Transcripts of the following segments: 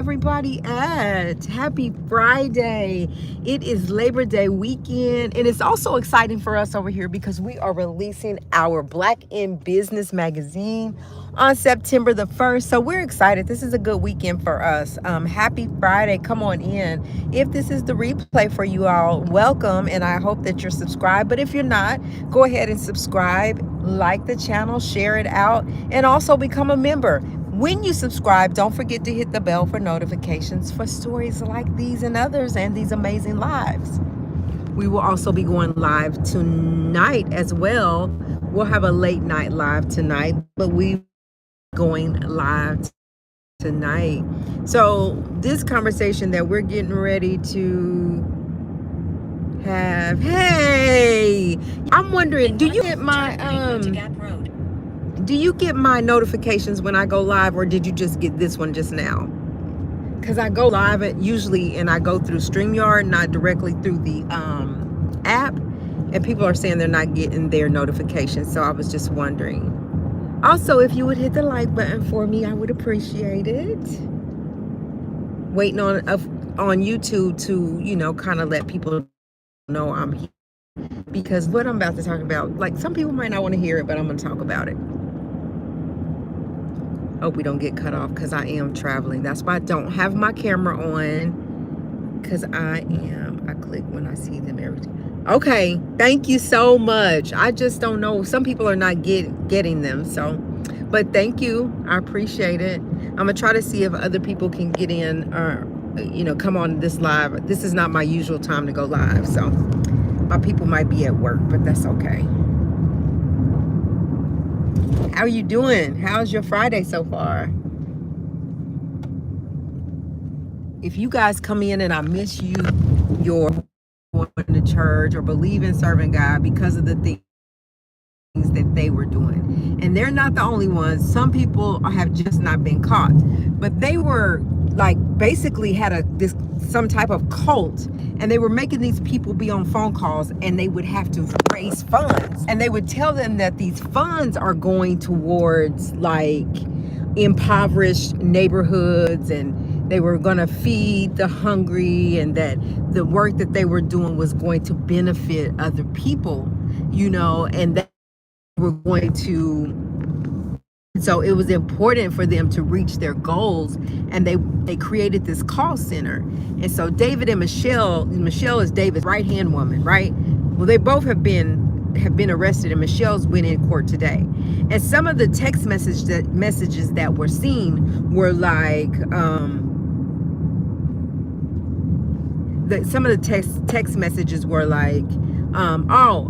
Everybody at happy Friday. It is Labor Day weekend, and it's also exciting for us over here because we are releasing our Black in Business magazine on September the 1st. So we're excited. This is a good weekend for us. Happy Friday. Come on in. If this is the replay for you all, welcome, and I hope that you're subscribed. But if you're not, go ahead and subscribe, like the channel, share it out, and also become a member. When you subscribe, don't forget to hit the bell for notifications for stories like these and others and these amazing lives. We will also be going live tonight as well. We'll have a late night live tonight, but we going live tonight. So this conversation that we're getting ready to have, hey, I'm wondering, do you get my notifications when I go live, or did you just get this one just now? Because I go live usually, and I go through StreamYard, not directly through the app, and people are saying they're not getting their notifications. So I was just wondering. Also, if you would hit the like button for me, I would appreciate it. Waiting on YouTube to, kind of let people know I'm here. Because what I'm about to talk about, like, some people might not want to hear it, but I'm going to talk about it. Hope we don't get cut off because I am traveling. That's why I don't have my camera on, because I click when I see them every time. Okay, thank you so much. I just don't know. Some people are not getting them. So, but thank you. I appreciate it. I'm going to try to see if other people can get in or, come on this live. This is not my usual time to go live. So my people might be at work, but that's okay. How are you doing? How's your Friday so far? If you guys come in and I miss you, you're going to church or believe in serving God because of the things that they were doing. And they're not the only ones. Some people have just not been caught. But they were like basically had some type of cult, and they were making these people be on phone calls, and they would have to raise funds, and they would tell them that these funds are going towards like impoverished neighborhoods, and they were going to feed the hungry, and that the work that they were doing was going to benefit other people, and that they were going to. So it was important for them to reach their goals, and they created this call center. And so David and Michelle is David's right-hand woman, right? Well, they both have been arrested, and Michelle's went in court today. And some of the text messages that were seen were like some of the text messages were like,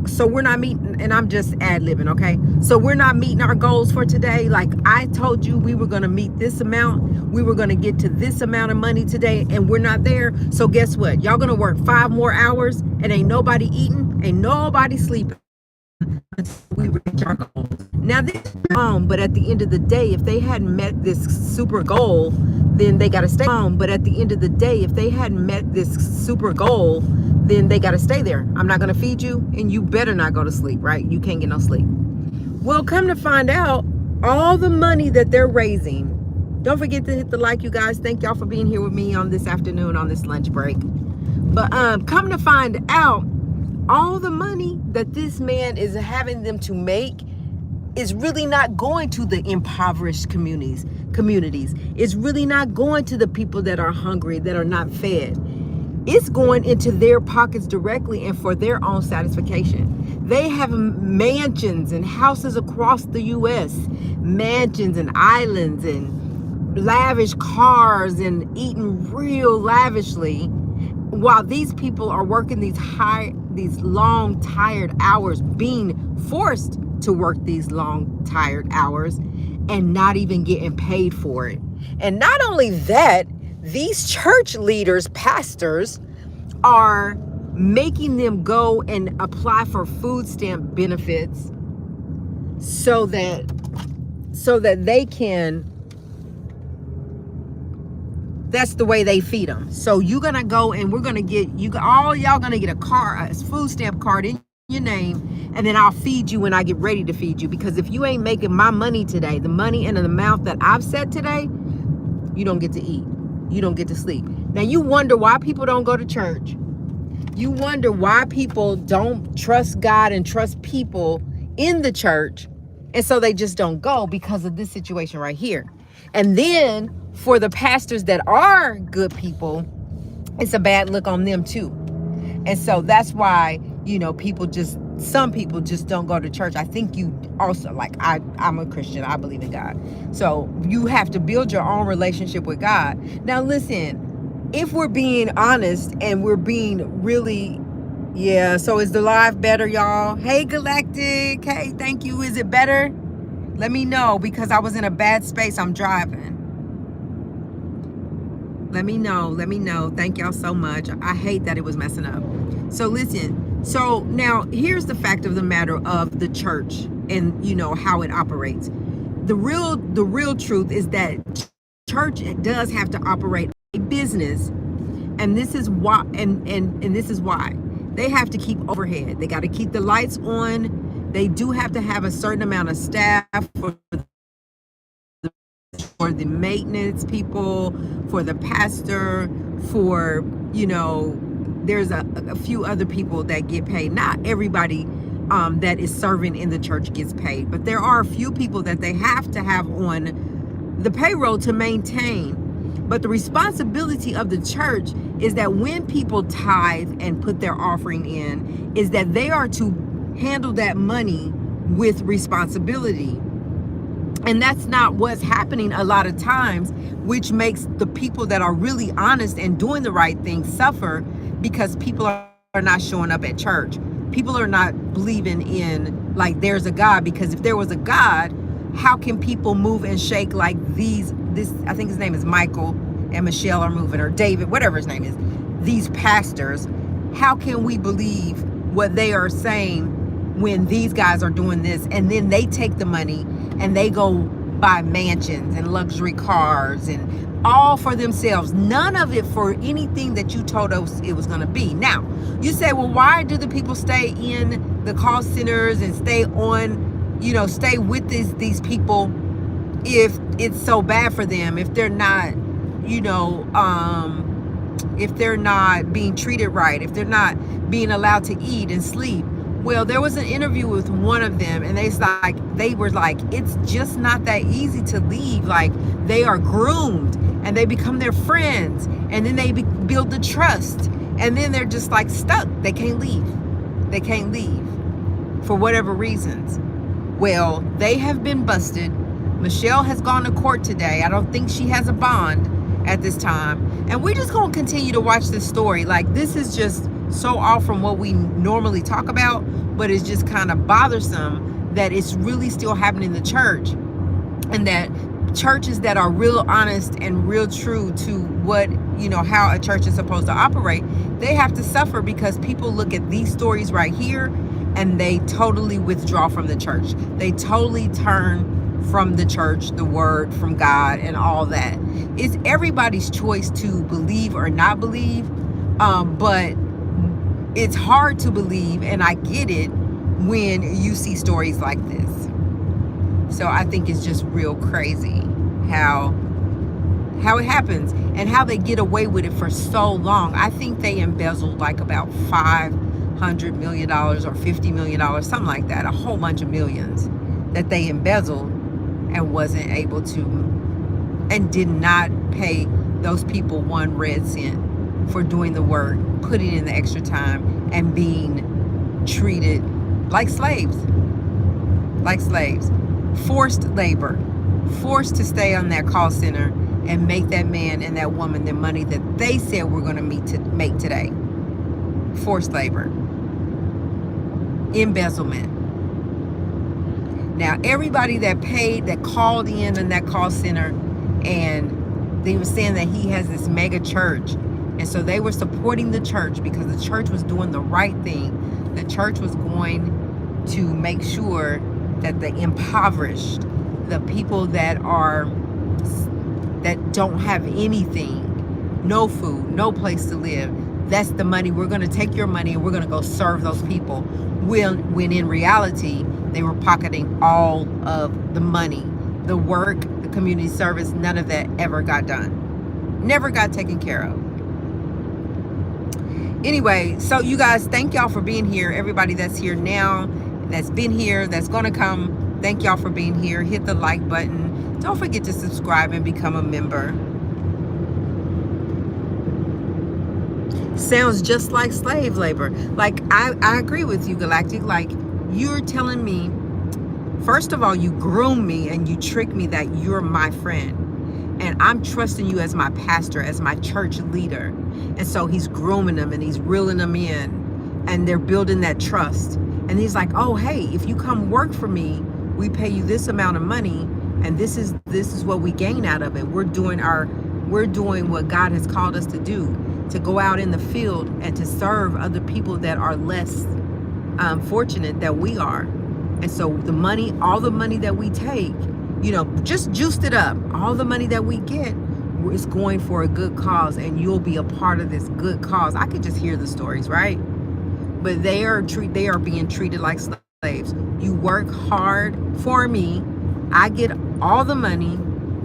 so we're not meeting, and I'm just ad-libbing, okay? So we're not meeting our goals for today. Like, I told you we were going to meet this amount. We were going to get to this amount of money today, and we're not there. So guess what? Y'all going to work 5 more hours, and ain't nobody eating, ain't nobody sleeping until we reach our goals. Now, this is wrong, but at the end of the day, if they hadn't met this super goal, then they got to stay home. But at the end of the day, if they hadn't met this super goal, then they got to stay there. I'm not going to feed you, and you better not go to sleep, right? You can't get no sleep. Well, come to find out, all the money that they're raising, don't forget to hit the like, you guys. Thank y'all for being here with me on this afternoon, on this lunch break. But come to find out, all the money that this man is having them to make is really not going to the impoverished communities. It's really not going to the people that are hungry, that are not fed. It's going into their pockets directly and for their own satisfaction. They have mansions and houses across the U.S., mansions and islands and lavish cars and eating real lavishly, while these people are working these long, tired hours, being forced to work these long, tired hours, and not even getting paid for it. And not only that, these church leaders, pastors, are making them go and apply for food stamp benefits so that they can, that's the way they feed them. So you're gonna go and we're gonna get y'all gonna get a food stamp card in your name, and then I'll feed you when I get ready to feed you. Because if you ain't making my money today, the money and the amount that I've set today, you don't get to eat. you don't get to sleep. Now you wonder why people don't go to church. You wonder why people don't trust God and trust people in the church. And so they just don't go because of this situation right here. And then for the pastors that are good people, it's a bad look on them too. And so that's why, some people just don't go to church. I think you also, like, I'm a Christian. I believe in God. So you have to build your own relationship with God. Now, listen, if we're being honest and we're being really, yeah, so is the live better, y'all? Hey, Galactic. Hey, thank you. Is it better? Let me know, because I was in a bad space. I'm driving. Let me know. Thank y'all so much. I hate that it was messing up. So listen, so now here's the fact of the matter of the church and how it operates. The real truth is that church does have to operate a business, and this is why and this is why. They have to keep overhead. They got to keep the lights on. They do have to have a certain amount of staff for the maintenance people, for the pastor, for, there's a few other people that get paid. Not everybody that is serving in the church gets paid, but there are a few people that they have to have on the payroll to maintain. But the responsibility of the church is that when people tithe and put their offering in, is that they are to handle that money with responsibility. And that's not what's happening a lot of times, which makes the people that are really honest and doing the right thing suffer, because people are not showing up at church. People are not believing in, like, there's a God, because if there was a God, how can people move and shake like this, I think his name is Michael and Michelle are moving, or David, whatever his name is, these pastors, how can we believe what they are saying when these guys are doing this, and then they take the money and they go buy mansions and luxury cars and all for themselves, none of it for anything that you told us it was going to be. Now you say, well, why do the people stay in the call centers and stay with these people if it's so bad for them, if they're not if they're not being treated right, if they're not being allowed to eat and sleep? Well, there was an interview with one of them, and they were like, it's just not that easy to leave. Like, they are groomed and they become their friends, and then they build the trust, and then they're just like stuck. They can't leave for whatever reasons. Well, they have been busted. Michelle has gone to court today. I don't think she has a bond at this time, and we're just going to continue to watch this story. Like, this is just so off from what we normally talk about, but it's just kind of bothersome that it's really still happening in the church, and that churches that are real honest and real true to what, how a church is supposed to operate, they have to suffer because people look at these stories right here and they totally withdraw from the church. They totally turn from the church, the word, from God, and all that. It's everybody's choice to believe or not believe, but it's hard to believe, and I get it, when you see stories like this. So I think it's just real crazy how it happens and how they get away with it for so long. I think they embezzled like about $500 million or $50 million, something like that, a whole bunch of millions that they embezzled and wasn't able to, and did not pay those people one red cent for doing the work, putting in the extra time, and being treated like slaves. Forced labor, forced to stay on that call center and make that man and that woman the money that they said we're going to make today. Forced labor, embezzlement. Now, everybody that paid, that called in that call center, and they were saying that he has this mega church, and so they were supporting the church because the church was doing the right thing. The church was going to make sure that the impoverished, the people that don't have anything, no food, no place to live, that's the money. We're going to take your money and we're going to go serve those people. When in reality, they were pocketing all of the money, the work, the community service, none of that ever got done. Never got taken care of. Anyway, so you guys, thank y'all for being here. Everybody that's here now, that's been here, that's gonna come, thank y'all for being here. Hit the like button. Don't forget to subscribe and become a member. Sounds just like slave labor. Like, I agree with you, Galactic. Like, you're telling me, first of all, you groom me and you trick me that you're my friend. And I'm trusting you as my pastor, as my church leader. And so he's grooming them and he's reeling them in. And they're building that trust. And he's like, oh, hey, if you come work for me, we pay you this amount of money. And this is what we gain out of it. We're doing what God has called us to do, to go out in the field and to serve other people that are less fortunate that we are. And so the money, all the money that we take, you know, just juiced it up. All the money that we get is going for a good cause, and you'll be a part of this good cause. I could just hear the stories, right? But they are being treated like slaves. You work hard for me. I get all the money.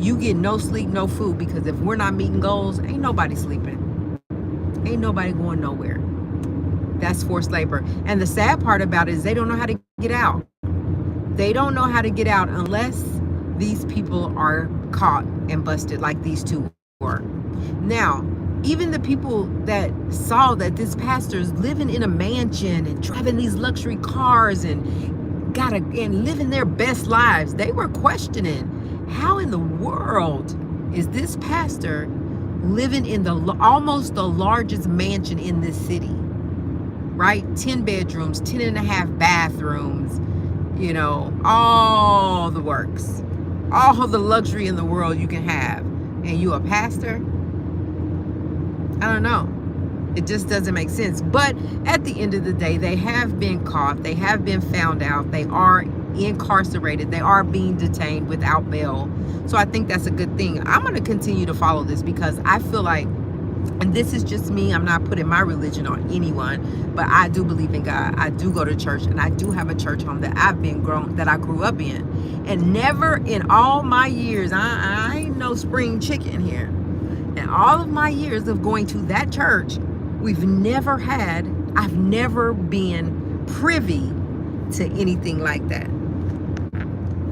You get no sleep, no food, because if we're not meeting goals, ain't nobody sleeping. Ain't nobody going nowhere. That's forced labor. And the sad part about it is they don't know how to get out. They don't know how to get out unless these people are caught and busted like these two were. Now, even the people that saw that this pastor's living in a mansion and driving these luxury cars and living their best lives, they were questioning, how in the world is this pastor living in almost the largest mansion in this city, right? 10 bedrooms, 10 and a half bathrooms, you know, all the works. All the luxury in the world you can have, and you a pastor? I don't know. It just doesn't make sense. But at the end of the day, they have been caught. They have been found out. They are incarcerated. They are being detained without bail. So I think that's a good thing. I'm going to continue to follow this because I feel like, and this is just me, I'm not putting my religion on anyone, but I do believe in God. I do go to church, and I do have a church home that I grew up in. And never in all my years, I ain't no spring chicken here. In all of my years of going to that church, I've never been privy to anything like that.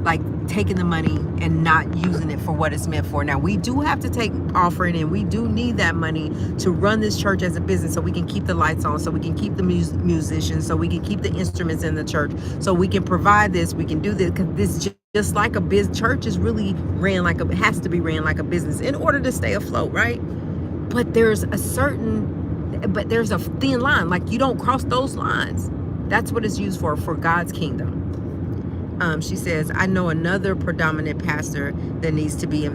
Like taking the money and not using it for what it's meant for. Now, we do have to take offering, and we do need that money to run this church as a business, so we can keep the lights on, so we can keep the musicians, so we can keep the instruments in the church, so we can provide this, we can do this, because this just like a business. Church is really has to be ran like a business in order to stay afloat, right? But there's a thin line. Like, you don't cross those lines. That's what it's used for God's kingdom. She says, I know another predominant pastor that needs to be investigated.